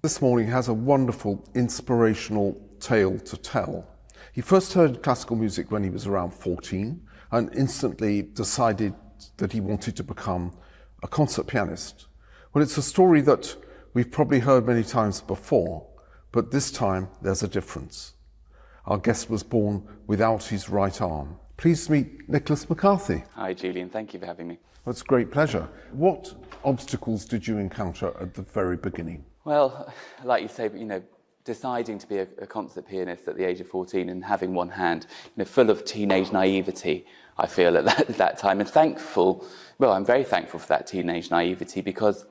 This morning has a wonderful, inspirational tale to tell. He first heard classical music when he was around 14 and instantly decided that he wanted to become a concert pianist. Well, it's a story that we've probably heard many times before, but this time there's a difference. Our guest was born without his right arm. Please meet Nicholas McCarthy. Hi, Julian. Thank you for having me. It's a great pleasure. What obstacles did you encounter at the very beginning? Well, like you say, deciding to be a concert pianist at the age of 14 and having one hand, full of teenage naivety, I feel at that time, and thankful. Well, I'm very thankful for that teenage naivety, because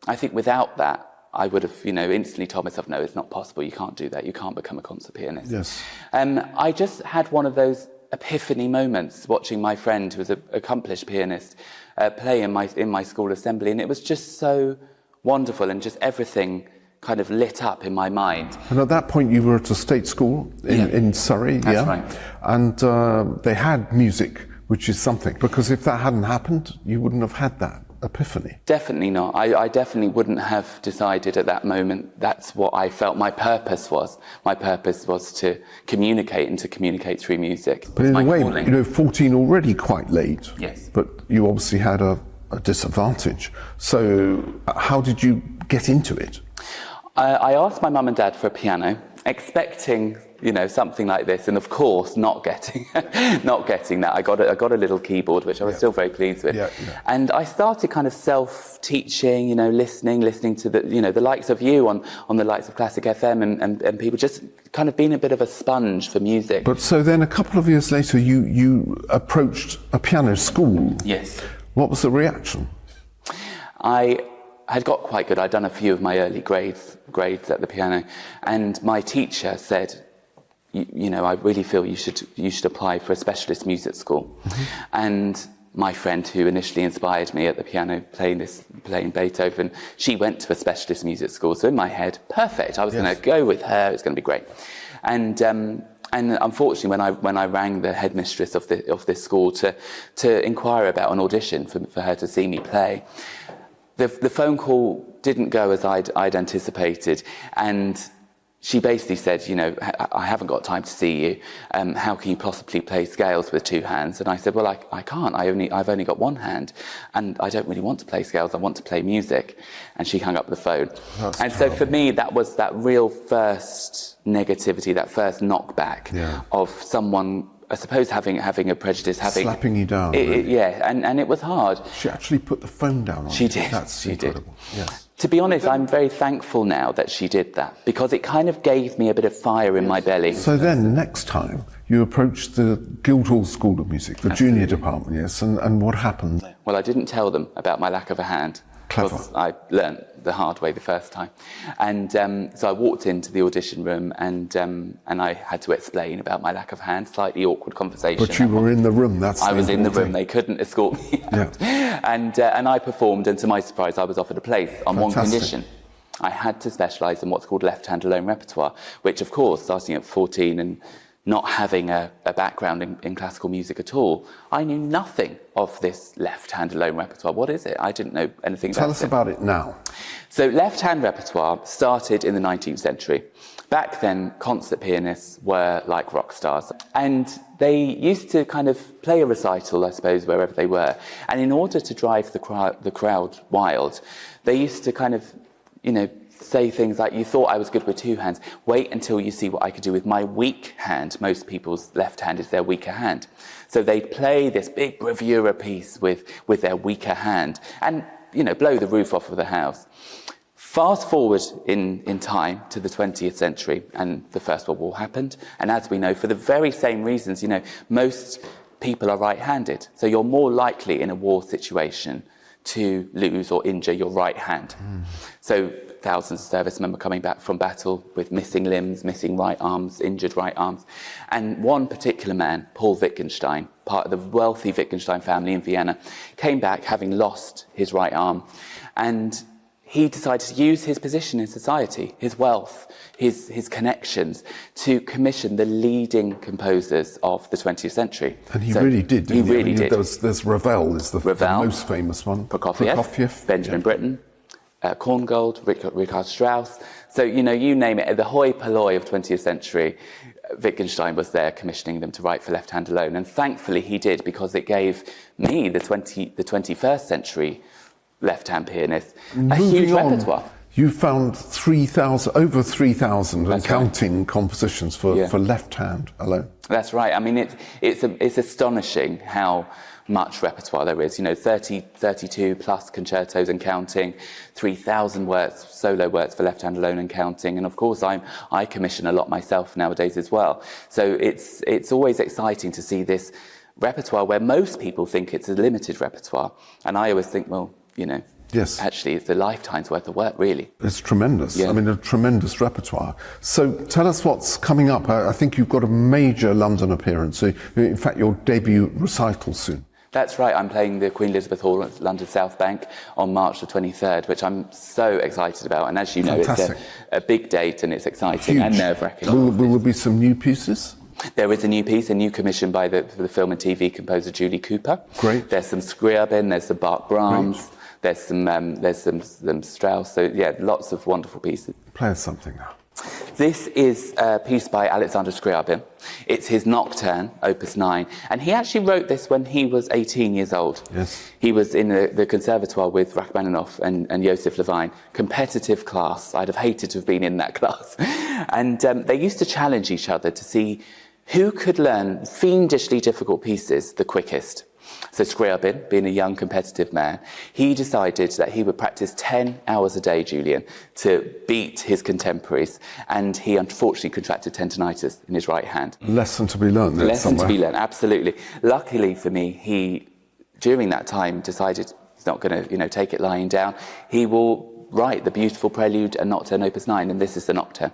I think without that, I would have, instantly told myself, no, it's not possible. You can't do that. You can't become a concert pianist. Yes. I just had one of those epiphany moments watching my friend, who was an accomplished pianist, play in my school assembly, and it was just so wonderful, and just everything kind of lit up in my mind. And at that point you were at a state school in Surrey. That's right. And they had music, which is something, because if that hadn't happened, you wouldn't have had that epiphany. Definitely not. I definitely wouldn't have decided at that moment that's what I felt my purpose was. My purpose was to communicate, and to communicate through music. But in a way, 14 already quite late. Yes. But you obviously had a disadvantage. So how did you get into it? I asked my mum and dad for a piano, expecting, something like this, and of course, not getting that. I got a little keyboard, which I was still very pleased with. And I started kind of self-teaching, listening to the likes of you on the likes of Classic FM and people, just kind of being a bit of a sponge for music. But so then a couple of years later, you approached a piano school. Yes. What was the reaction? I had got quite good. I'd done a few of my early grades at the piano, and my teacher said, I really feel you should apply for a specialist music school. Mm-hmm. And my friend, who initially inspired me at the piano playing Beethoven, she went to a specialist music school. So in my head, perfect. I was going to go with her. It's going to be great. And unfortunately, when I rang the headmistress of this school to inquire about an audition for her to see me play, the phone call didn't go as I'd anticipated, and she basically said, I haven't got time to see you. How can you possibly play scales with two hands? And I said, well, I can't. I've only got one hand, and I don't really want to play scales. I want to play music. And she hung up the phone. That's and terrible. So for me, that was that real first negativity, that first knockback of someone, I suppose, having a prejudice, slapping you down. And it was hard. She actually put the phone down on she you. Did. That's she incredible. Did. Yes. To be honest, I'm very thankful now that she did that, because it kind of gave me a bit of fire in my belly. So then, next time, you approached the Guildhall School of Music, the junior department, yes, and what happened? Well, I didn't tell them about my lack of a hand. Clever. I learnt the hard way the first time. And so I walked into the audition room, and I had to explain about my lack of hand. Slightly awkward conversation. But you were in the room, I was in the room. They couldn't escort me out. And I performed, and to my surprise, I was offered a place on one condition. I had to specialise in what's called left-hand alone repertoire, which, of course, starting at 14 and not having a background in classical music at all, I knew nothing of this left-hand alone repertoire. What is it? I didn't know anything about it. Tell us about it now. So left-hand repertoire started in the 19th century. Back then, concert pianists were like rock stars, and they used to kind of play a recital, I suppose, wherever they were. And in order to drive the crowd wild, they used to kind of, say things like, you thought I was good with two hands, wait until you see what I could do with my weak hand. Most people's left hand is their weaker hand. So they'd play this big bravura piece with their weaker hand and, blow the roof off of the house. Fast forward in time to the 20th century, and the First World War happened. And as we know, for the very same reasons, most people are right-handed. So you're more likely in a war situation to lose or injure your right hand. So thousands of servicemen were coming back from battle with missing limbs, missing right arms, injured right arms. And one particular man, Paul Wittgenstein, part of the wealthy Wittgenstein family in Vienna, came back having lost his right arm. And he decided to use his position in society, his wealth, his connections, to commission the leading composers of the 20th century. And he really did, didn't he? He really did. There's Ravel is the most famous one. Prokofiev, Benjamin Britten, Korngold, Richard Strauss. So, you name it, the hoi polloi of 20th century, Wittgenstein was there commissioning them to write for left hand alone. And thankfully he did, because it gave me, the 21st century left hand pianist, a huge repertoire. You found over 3,000 and counting right. compositions for left hand alone. That's right. I mean, it's astonishing how much repertoire there is. 32 plus concertos and counting, 3,000 works, solo works for left hand alone and counting. And of course, I commission a lot myself nowadays as well. So it's always exciting to see this repertoire where most people think it's a limited repertoire, and I always think, well, yes, actually, it's a lifetime's worth of work, really. It's tremendous. Yeah. I mean, a tremendous repertoire. So tell us what's coming up. I think you've got a major London appearance. In fact, your debut recital soon. That's right. I'm playing the Queen Elizabeth Hall at London South Bank on March the 23rd, which I'm so excited about. And as you know, Fantastic. It's a big date, and it's exciting and nerve-wracking. Will there be some new pieces? There is a new piece, a new commission by the film and TV composer Julie Cooper. Great. There's some Scriabin, there's some Bach Brahms. Great. There's some Strauss, so yeah, lots of wonderful pieces. Play us something now. This is a piece by Alexander Scriabin. It's his Nocturne, Opus 9, and he actually wrote this when he was 18 years old. Yes. He was in the conservatoire with Rachmaninoff and Joseph Levine. Competitive class. I'd have hated to have been in that class. And they used to challenge each other to see who could learn fiendishly difficult pieces the quickest. So Scriabin, being a young competitive man, he decided that he would practice 10 hours a day, Julian, to beat his contemporaries. And he unfortunately contracted tendinitis in his right hand. Lesson to be learned there Lesson somewhere. to be learned, absolutely. Luckily for me, he, during that time, decided he's not going to, take it lying down. He will write the beautiful Prelude and Nocturne Opus 9, and this is the Nocturne.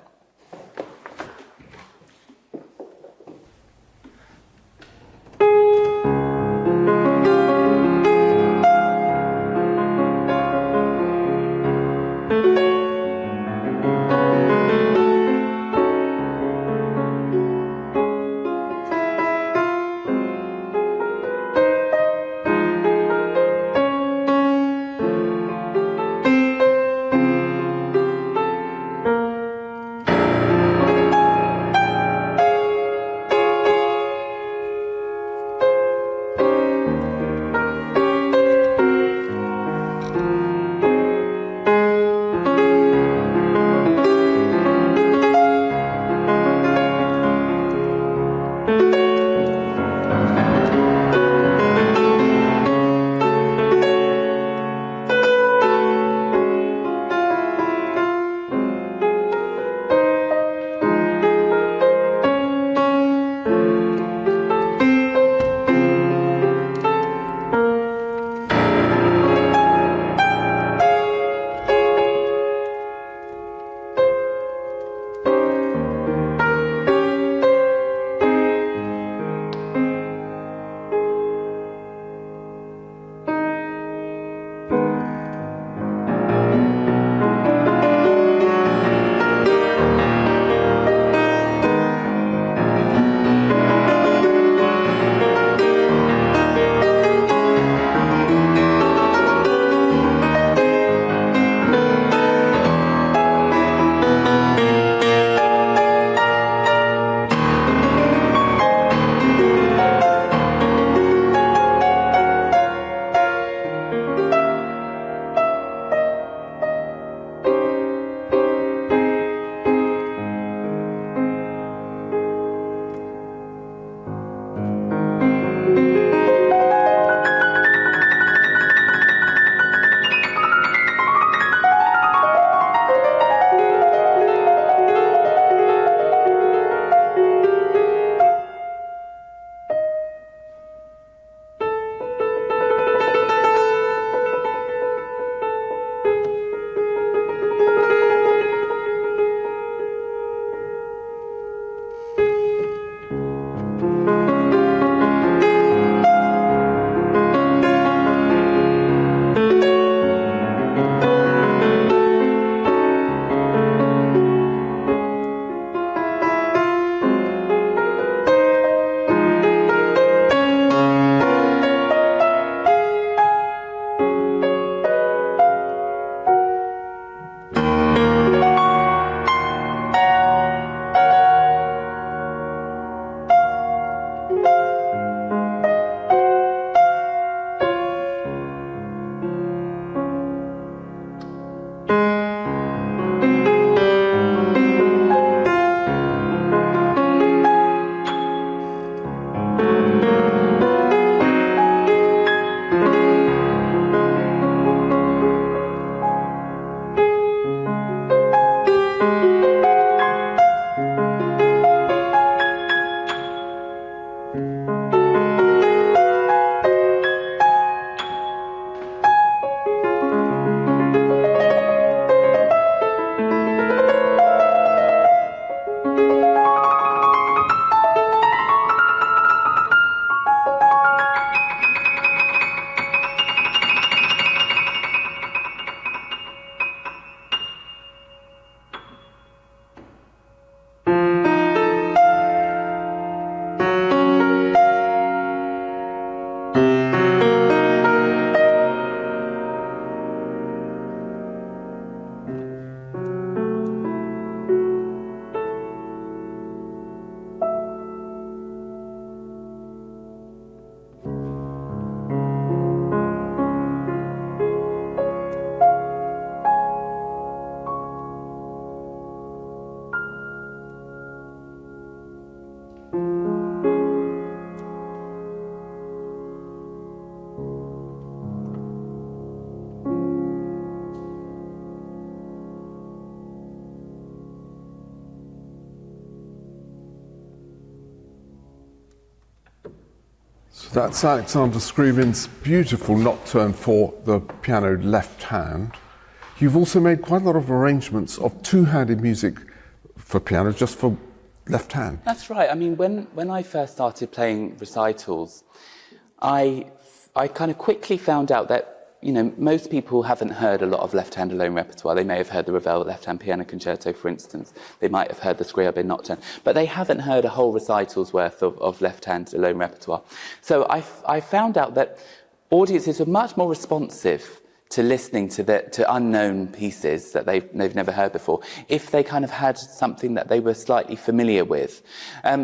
That's Alexander Scriabin's beautiful nocturne for the piano left hand. You've also made quite a lot of arrangements of two-handed music for piano, just for left hand. That's right. I mean, when I first started playing recitals, I kind of quickly found out that, you know, most people haven't heard a lot of left-hand alone repertoire. They may have heard the Ravel left-hand piano concerto, for instance. They might have heard the Scriabin nocturne, but they haven't heard a whole recital's worth of left-hand alone repertoire. So I found out that audiences are much more responsive to listening to unknown pieces that they've never heard before, if they kind of had something that they were slightly familiar with.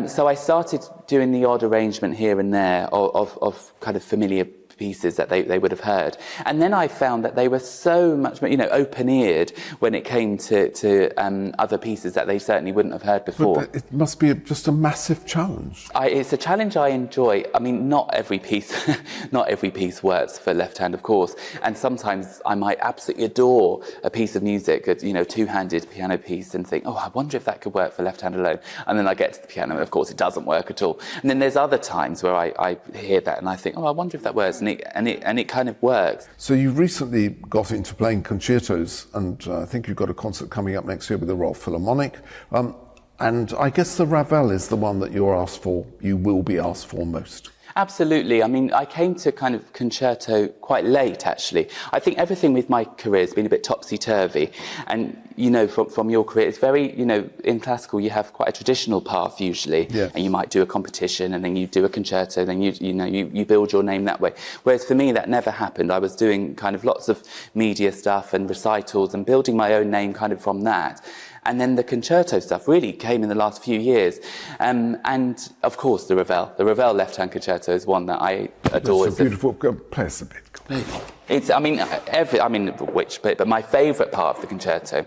So I started doing the odd arrangement here and there of kind of familiar pieces that they would have heard. And then I found that they were so much, you know, open-eared when it came to other pieces that they certainly wouldn't have heard before. But it must be just a massive challenge. It's a challenge I enjoy. I mean, not every piece works for left hand, of course. And sometimes I might absolutely adore a piece of music, you know, two-handed piano piece, and think, oh, I wonder if that could work for left hand alone. And then I get to the piano, and of course it doesn't work at all. And then there's other times where I hear that and I think, oh, I wonder if that works. And it kind of works. So you recently got into playing concertos, and I think you've got a concert coming up next year with the Royal Philharmonic. And I guess the Ravel is the one that you will be asked for most. Absolutely. I mean, I came to kind of concerto quite late, actually. I think everything with my career has been a bit topsy-turvy. And, you know, from your career, it's very, you know, in classical, you have quite a traditional path usually. Yes. And you might do a competition, and then you do a concerto, then you build your name that way. Whereas for me, that never happened. I was doing kind of lots of media stuff and recitals and building my own name kind of from that. And then the concerto stuff really came in the last few years. And of course, the Ravel left-hand concerto is one that I adore. It's beautiful. Play us a bit. It's, I mean, which bit, but my favourite part of the concerto.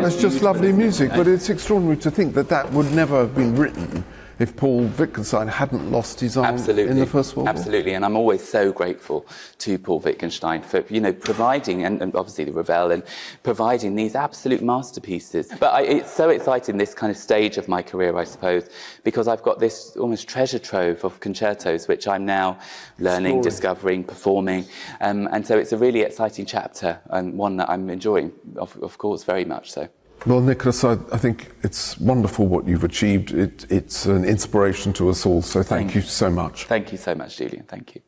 It's just lovely music, but it's extraordinary to think that that would never have been written if Paul Wittgenstein hadn't lost his arm in the First World War. Absolutely, and I'm always so grateful to Paul Wittgenstein for, you know, providing, and obviously the Ravel, and providing these absolute masterpieces. But it's so exciting, this kind of stage of my career, I suppose, because I've got this almost treasure trove of concertos, which I'm now learning, discovering, performing. And so it's a really exciting chapter, and one that I'm enjoying, of course, very much so. Well, Nicholas, I think it's wonderful what you've achieved. It's an inspiration to us all, so thank you so much. Thank you so much, Julian. Thank you.